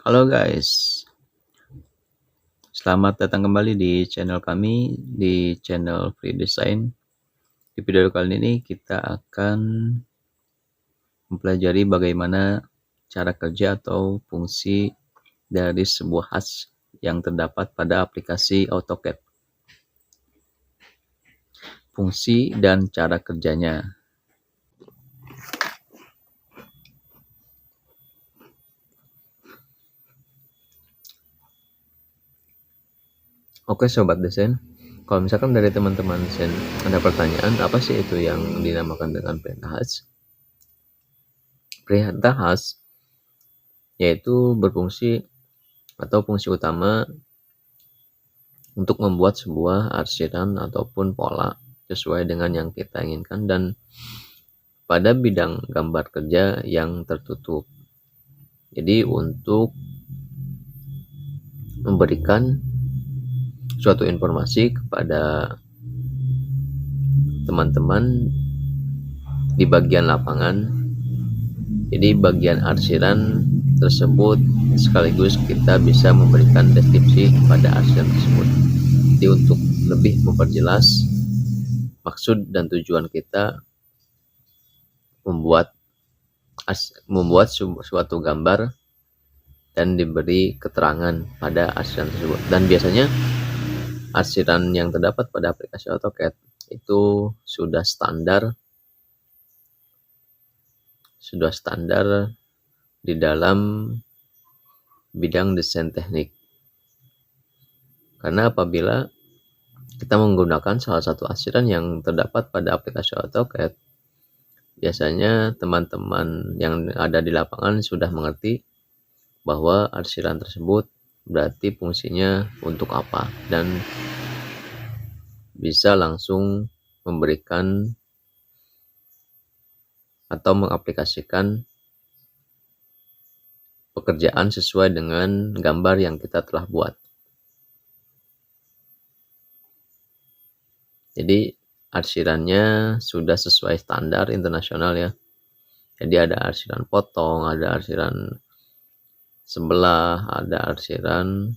Halo guys, selamat datang kembali di channel kami, di channel Free Design. Di video kali ini kita akan mempelajari bagaimana cara kerja atau fungsi dari sebuah HUTS yang terdapat pada aplikasi AutoCAD. Fungsi dan cara kerjanya. Oke Sobat Desain, kalau misalkan dari teman-teman desain ada pertanyaan, apa sih itu yang dinamakan dengan perintah HUTS? Perintah HUTS yaitu berfungsi atau fungsi utama untuk membuat sebuah arsiran ataupun pola sesuai dengan yang kita inginkan dan pada bidang gambar kerja yang tertutup. Jadi untuk memberikan suatu informasi kepada teman-teman di bagian lapangan. Jadi bagian arsiran tersebut sekaligus kita bisa memberikan deskripsi kepada arsiran tersebut. Jadi untuk lebih memperjelas maksud dan tujuan kita membuat suatu gambar dan diberi keterangan pada arsiran tersebut. Dan biasanya arsiran yang terdapat pada aplikasi AutoCAD itu sudah standar di dalam bidang desain teknik. Karena apabila kita menggunakan salah satu arsiran yang terdapat pada aplikasi AutoCAD, biasanya teman-teman yang ada di lapangan sudah mengerti bahwa arsiran tersebut berarti fungsinya untuk apa dan bisa langsung memberikan atau mengaplikasikan pekerjaan sesuai dengan gambar yang kita telah buat. Jadi arsirannya sudah sesuai standar internasional ya. Jadi ada arsiran potong, ada arsiran sebelah, ada arsiran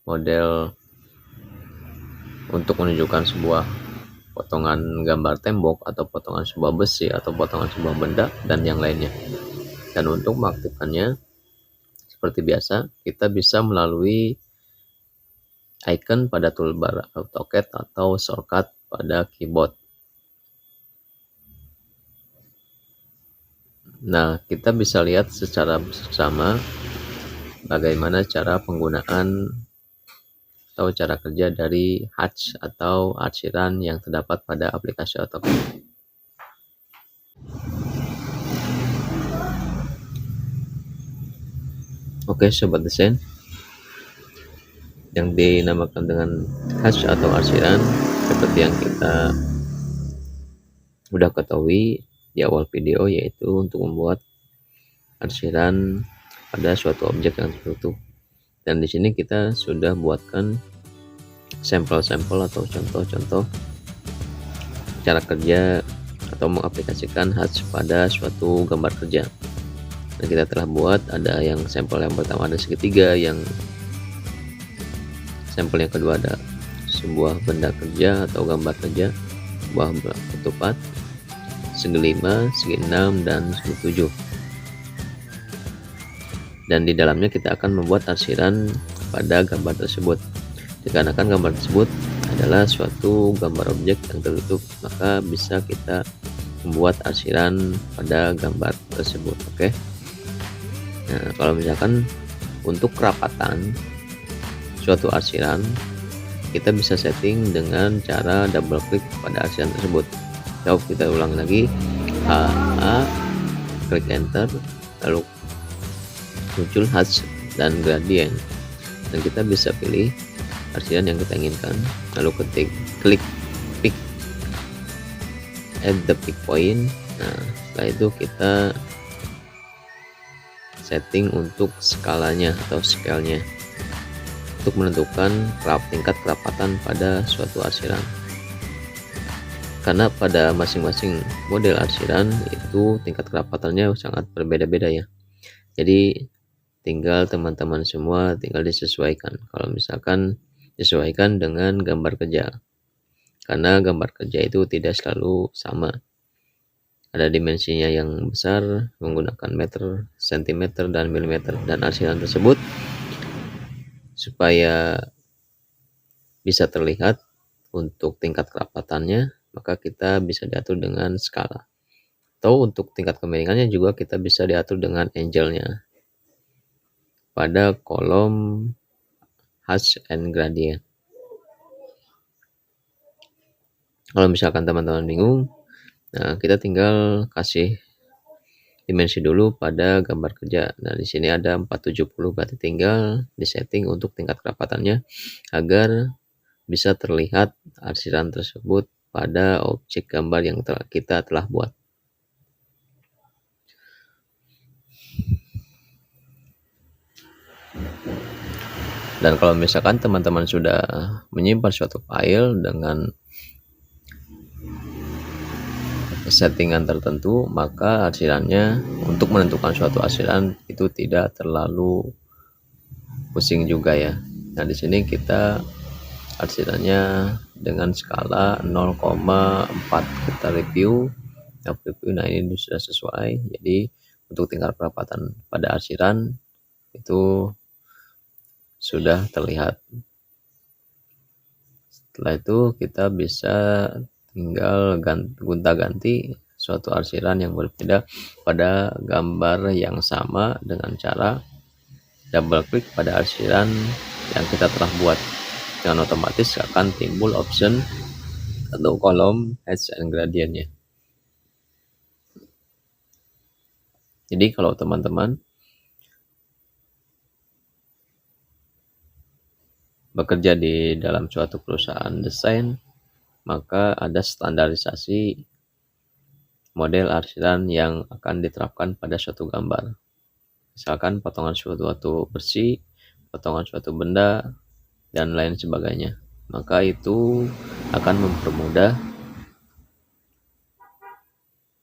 model untuk menunjukkan sebuah potongan gambar tembok atau potongan sebuah besi atau potongan sebuah benda dan yang lainnya. Dan untuk mengaktifkannya seperti biasa kita bisa melalui icon pada toolbar AutoCAD atau shortcut pada keyboard. Nah, kita bisa lihat secara bersama bagaimana cara penggunaan atau cara kerja dari HUTS atau arsiran yang terdapat pada aplikasi AutoCAD. Oke Sobat Desain, yang dinamakan dengan HUTS atau arsiran seperti yang kita udah ketahui di awal video, yaitu untuk membuat arsiran pada suatu objek yang tertutup. Dan di sini kita sudah buatkan sampel-sampel atau contoh-contoh cara kerja atau mengaplikasikan HUTS pada suatu gambar kerja. Nah, kita telah buat ada yang sampel yang pertama ada segitiga, yang sampel yang kedua ada sebuah benda kerja atau gambar kerja, sebuah ketupat, segi 5, segi 6, dan segi 7. Dan di dalamnya kita akan membuat arsiran pada gambar tersebut. Dikarenakan gambar tersebut adalah suatu gambar objek yang tertutup, maka bisa kita membuat arsiran pada gambar tersebut. Oke. Nah, kalau misalkan untuk kerapatan suatu arsiran, kita bisa setting dengan cara double klik pada arsiran tersebut. Coba kita ulang lagi, klik enter, lalu muncul HUTS dan gradient, dan kita bisa pilih arsiran yang kita inginkan, lalu klik pick at the pick point. Nah, setelah itu kita setting untuk skalanya atau scale-nya untuk menentukan tingkat kerapatan pada suatu arsiran. Karena pada masing-masing model arsiran itu tingkat kerapatannya sangat berbeda-beda ya. Jadi tinggal teman-teman semua tinggal disesuaikan. Kalau misalkan disesuaikan dengan gambar kerja, karena gambar kerja itu tidak selalu sama. Ada dimensinya yang besar menggunakan meter, sentimeter, dan milimeter, dan arsiran tersebut supaya bisa terlihat untuk tingkat kerapatannya, maka kita bisa diatur dengan skala. Atau untuk tingkat kemiringannya juga kita bisa diatur dengan angle-nya pada kolom hash and gradient. Kalau misalkan teman-teman bingung, nah kita tinggal kasih dimensi dulu pada gambar kerja. Nah, di sini ada 470, berarti tinggal disetting untuk tingkat kerapatannya agar bisa terlihat arsiran tersebut pada objek gambar yang kita telah buat. Dan kalau misalkan teman-teman sudah menyimpan suatu file dengan settingan tertentu, maka arsirannya untuk menentukan suatu arsiran itu tidak terlalu pusing juga ya. Nah, di sini kita arsirannya dengan skala 0,4 kita review. Nah, ini sudah sesuai. Jadi untuk tingkat kerapatan pada arsiran itu sudah terlihat. Setelah itu kita bisa tinggal gonta-ganti suatu arsiran yang berbeda pada gambar yang sama dengan cara double klik pada arsiran yang kita telah buat. Dengan otomatis akan timbul option atau kolom hash and gradientnya. Jadi kalau teman-teman bekerja di dalam suatu perusahaan desain, maka ada standarisasi model arsiran yang akan diterapkan pada suatu gambar. Misalkan potongan suatu bersih, potongan suatu benda, dan lain sebagainya. Maka itu akan mempermudah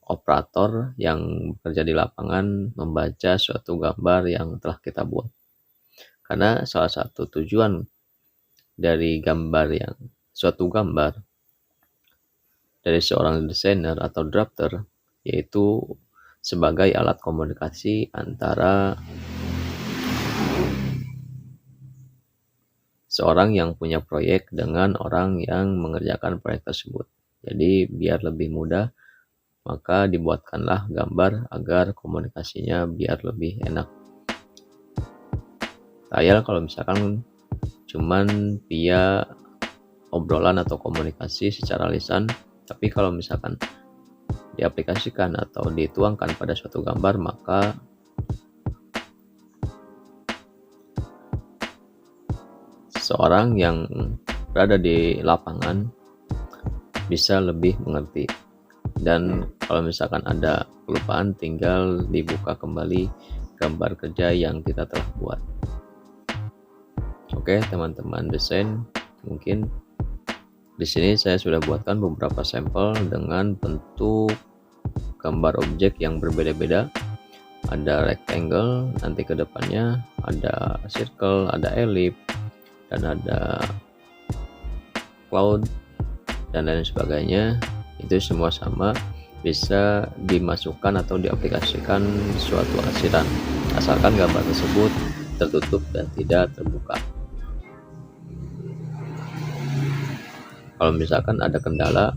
operator yang bekerja di lapangan membaca suatu gambar yang telah kita buat. Karena salah satu tujuan dari suatu gambar dari seorang desainer atau drafter yaitu sebagai alat komunikasi antara seorang yang punya proyek dengan orang yang mengerjakan proyek tersebut. Jadi biar lebih mudah, maka dibuatkanlah gambar agar komunikasinya biar lebih enak. Trial kalau misalkan cuman via obrolan atau komunikasi secara lisan, tapi kalau misalkan diaplikasikan atau dituangkan pada suatu gambar, maka seorang yang berada di lapangan bisa lebih mengerti. Dan kalau misalkan ada kelupaan, tinggal dibuka kembali gambar kerja yang kita telah buat. Oke, teman-teman desain, mungkin di sini saya sudah buatkan beberapa sampel dengan bentuk gambar objek yang berbeda-beda. Ada rectangle, nanti ke depannya ada circle, ada ellipse, dan ada cloud, dan lain sebagainya. Itu semua sama, bisa dimasukkan atau diaplikasikan suatu arsiran, asalkan gambar tersebut tertutup dan tidak terbuka. Kalau misalkan ada kendala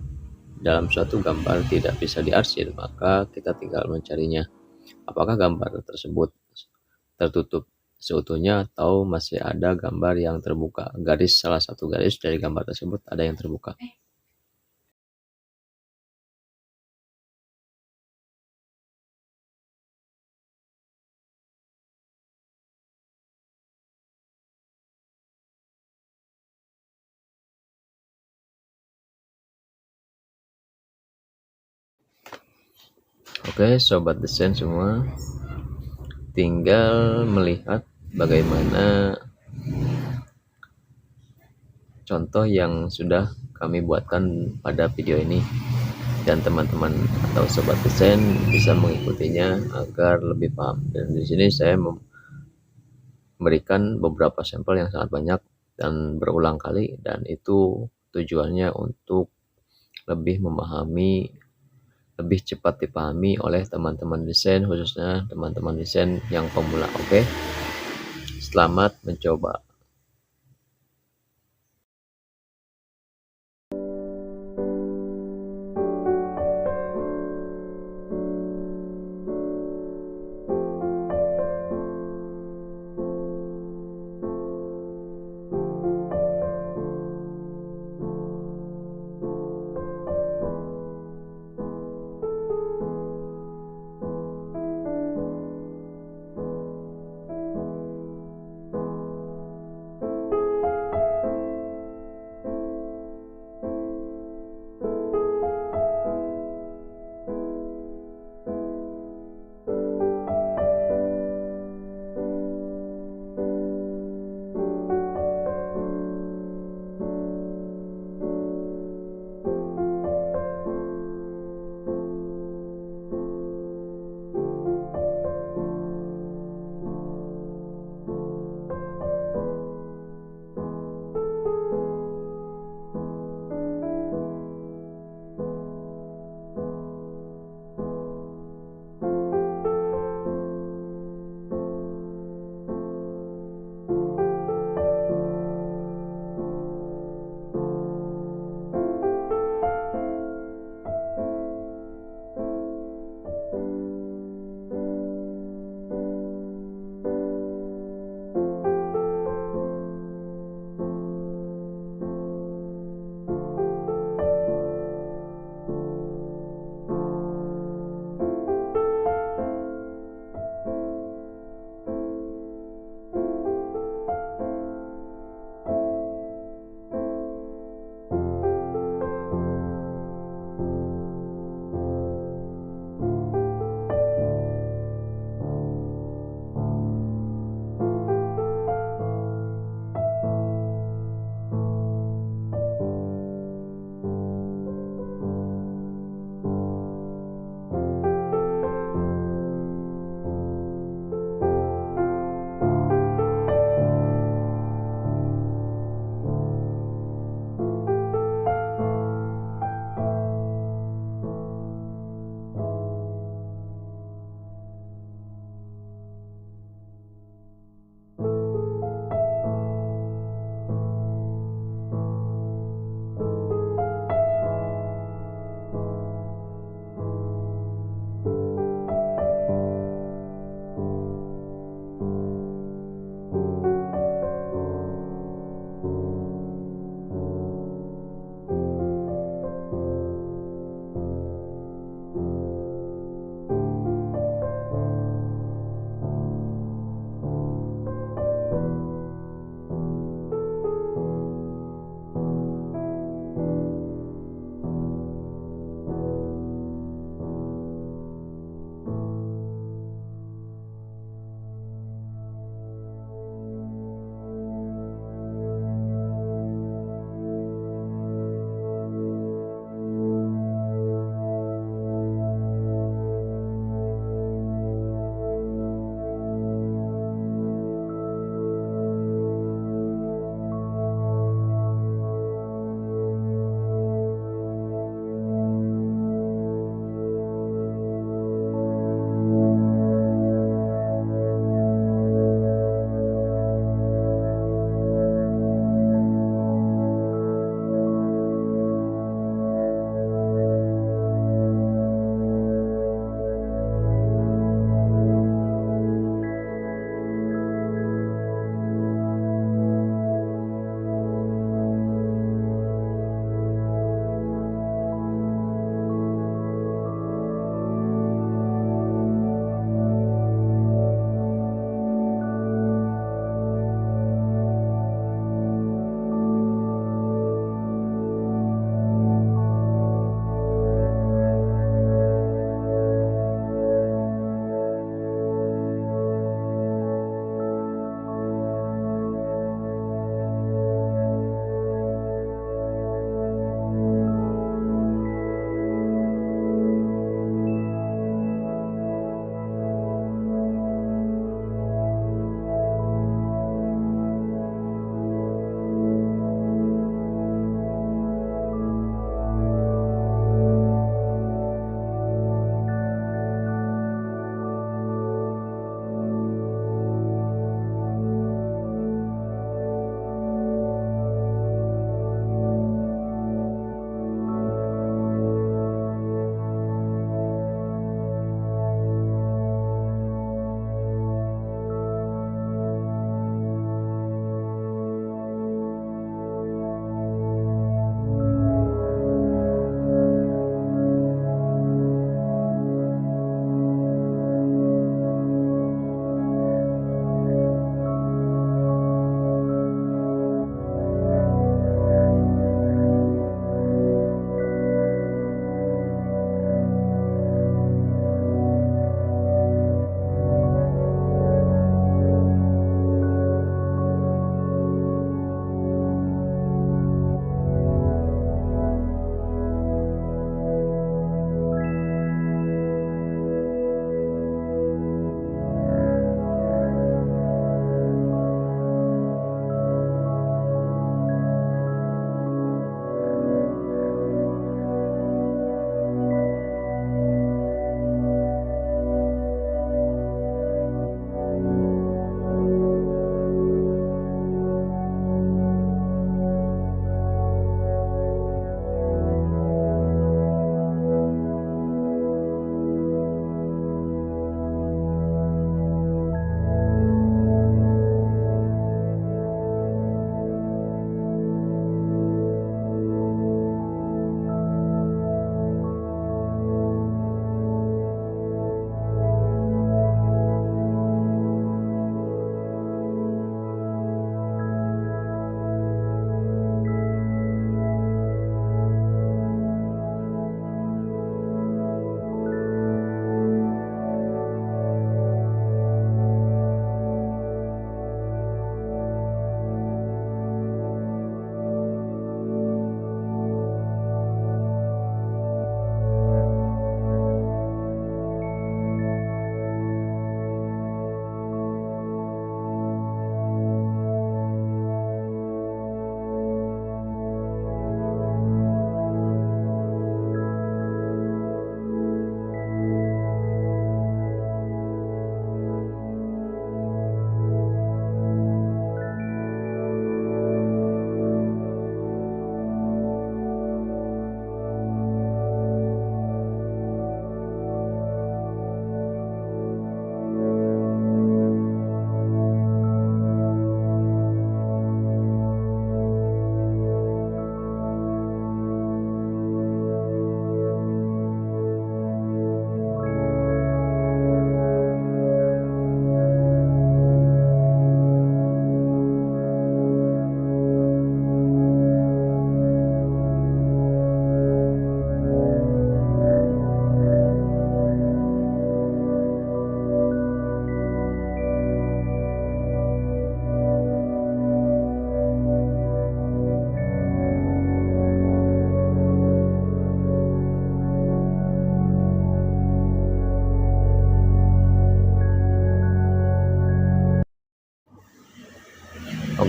dalam suatu gambar tidak bisa diarsir, maka kita tinggal mencarinya. Apakah gambar tersebut tertutup seutuhnya atau masih ada gambar yang terbuka. Salah satu garis dari gambar tersebut ada yang terbuka. Oke, sobat desain semua, tinggal melihat bagaimana contoh yang sudah kami buatkan pada video ini. dan teman-teman atau sobat desain bisa mengikutinya agar lebih paham. Dan di sini saya memberikan beberapa sampel yang sangat banyak dan berulang kali, dan itu tujuannya untuk lebih memahami, lebih cepat dipahami oleh teman-teman desain, khususnya teman-teman desain yang pemula. Oke, selamat mencoba.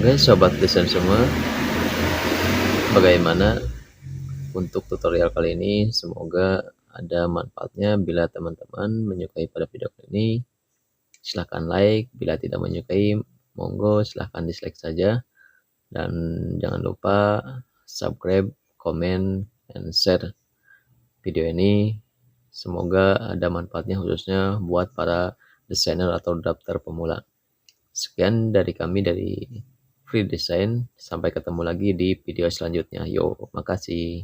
Oke, sobat desain semua, bagaimana untuk tutorial kali ini? Semoga ada manfaatnya. Bila teman-teman menyukai pada video kali ini, silahkan like. Bila tidak menyukai, monggo silahkan dislike saja. Dan jangan lupa subscribe, komen, dan share video ini. Semoga ada manfaatnya khususnya buat para desainer atau drafter pemula. Sekian dari kami dari Free Design. Sampai ketemu lagi di video selanjutnya. Yo, makasih.